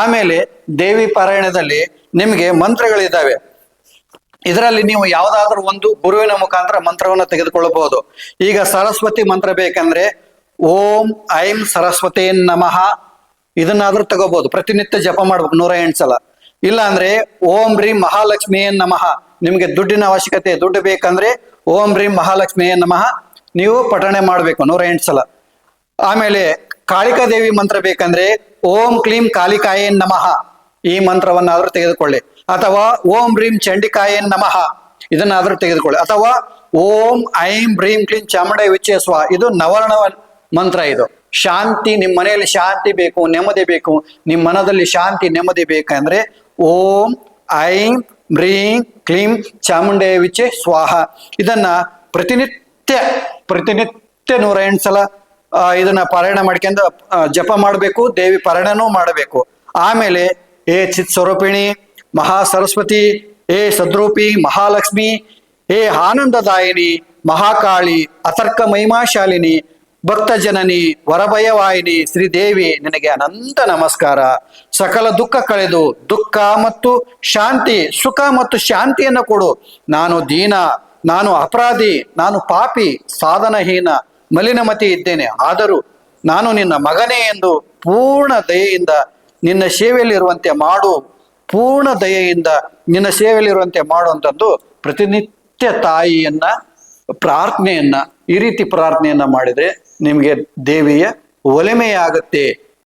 ಆಮೇಲೆ ದೇವಿ ಪಾರಾಯಣದಲ್ಲಿ ನಿಮಗೆ ಮಂತ್ರಗಳಿದ್ದಾವೆ. ಇದರಲ್ಲಿ ನೀವು ಯಾವುದಾದ್ರೂ ಒಂದು ಗುರುವಿನ ಮುಖಾಂತರ ಮಂತ್ರವನ್ನು ತೆಗೆದುಕೊಳ್ಳಬಹುದು. ಈಗ ಸರಸ್ವತಿ ಮಂತ್ರ ಬೇಕಂದ್ರೆ ಓಂ ಐಂ ಸರಸ್ವತೇ ನಮಃ ಇದನ್ನಾದ್ರೂ ತಗೋಬಹುದು. ಪ್ರತಿನಿತ್ಯ ಜಪ ಮಾಡ್ಬೇಕು 108 ಸಲ. ಇಲ್ಲ ಅಂದ್ರೆ ಓಂ ರೀಂ ಮಹಾಲಕ್ಷ್ಮಿಯೇ ನಮಃ, ನಿಮ್ಗೆ ದುಡ್ಡಿನ ಅವಶ್ಯಕತೆ, ದುಡ್ಡು ಬೇಕಂದ್ರೆ ಓಂ ರೀಂ ಮಹಾಲಕ್ಷ್ಮಿಯೇ ನಮಃ ನೀವು ಪಠಣೆ ಮಾಡ್ಬೇಕು 108 ಸಲ. ಆಮೇಲೆ ಕಾಳಿಕಾದೇವಿ ಮಂತ್ರ ಬೇಕಂದ್ರೆ ಓಂ ಕ್ಲೀಂ ಕಾಳಿಕಾಯೇ ನಮಃ ಈ ಮಂತ್ರವನ್ನಾದ್ರೂ ತೆಗೆದುಕೊಳ್ಳಿ. ಅಥವಾ ಓಂ ರೀಂ ಚಂಡಿಕಾಯೇ ನಮಃ ಇದನ್ನಾದ್ರೂ ತೆಗೆದುಕೊಳ್ಳಿ. ಅಥವಾ ಓಂ ಐಂ ಬ್ರೀಂ ಕ್ಲೀಂ ಚಾಮುಂಡೈ ವಿಚ್ಚೇ ಸ್ವ ಇದು ನವರ್ಣ ಮಂತ್ರ. ಇದು ಶಾಂತಿ, ನಿಮ್ಮ ಮನೆಯಲ್ಲಿ ಶಾಂತಿ ಬೇಕು, ನೆಮ್ಮದಿ ಬೇಕು, ನಿಮ್ಮ ಮನದಲ್ಲಿ ಶಾಂತಿ ನೆಮ್ಮದಿ ಬೇಕಂದ್ರೆ ಓಂ ಐಂ ಬ್ರೀಂ ಕ್ಲೀಂ ಚಾಮುಂಡೈ ವಿಚ್ಚೇ ಸ್ವಾಹ ಇದನ್ನ ಪ್ರತಿನಿತ್ಯ 108 ಸಲ ಇದನ್ನ ಪಾರಾಯಣ ಮಾಡ್ಕೊಂಡು ಜಪ ಮಾಡಬೇಕು. ದೇವಿ ಪಾರಾಯಣನೂ ಮಾಡಬೇಕು. ಆಮೇಲೆ ಏ ಚಿತ್ ಸ್ವರೂಪಿಣಿ ಮಹಾ ಸರಸ್ವತಿ, ಏ ಸದ್ರೂಪಿ ಮಹಾಲಕ್ಷ್ಮಿ, ಏ ಆನಂದದಾಯಿನಿ ಮಹಾಕಾಳಿ, ಅತರ್ಕ ಮಹಿಮಾಶಾಲಿನಿ, ಭಕ್ತ ಜನನಿ, ವರಭಯವಾಹಿನಿ ಶ್ರೀದೇವಿ ನಿನಗೆ ಅನಂತ ನಮಸ್ಕಾರ. ಸಕಲ ದುಃಖ ಕಳೆದು ದುಃಖ ಮತ್ತು ಶಾಂತಿ, ಸುಖ ಮತ್ತು ಶಾಂತಿಯನ್ನು ಕೊಡು. ನಾನು ದೀನ, ನಾನು ಅಪರಾಧಿ, ನಾನು ಪಾಪಿ, ಸಾಧನಹೀನ, ಮಲಿನಮತಿ ಇದ್ದೇನೆ. ಆದರೂ ನಾನು ನಿನ್ನ ಮಗನೇ ಎಂದು ಪೂರ್ಣ ದಯೆಯಿಂದ ನಿನ್ನ ಸೇವೆಯಲ್ಲಿರುವಂತೆ ಮಾಡು, ಪೂರ್ಣ ದಯೆಯಿಂದ ನಿನ್ನ ಸೇವೆಯಲ್ಲಿರುವಂತೆ ಮಾಡು ಅಂತಂದು ಪ್ರತಿನಿತ್ಯ ತಾಯಿಯನ್ನ ಪ್ರಾರ್ಥನೆಯನ್ನ ಈ ರೀತಿ ಪ್ರಾರ್ಥನೆಯನ್ನ ಮಾಡಿದ್ರೆ ನಿಮಗೆ ದೇವಿಯ ಒಲಿಮೆಯಾಗತ್ತೆ.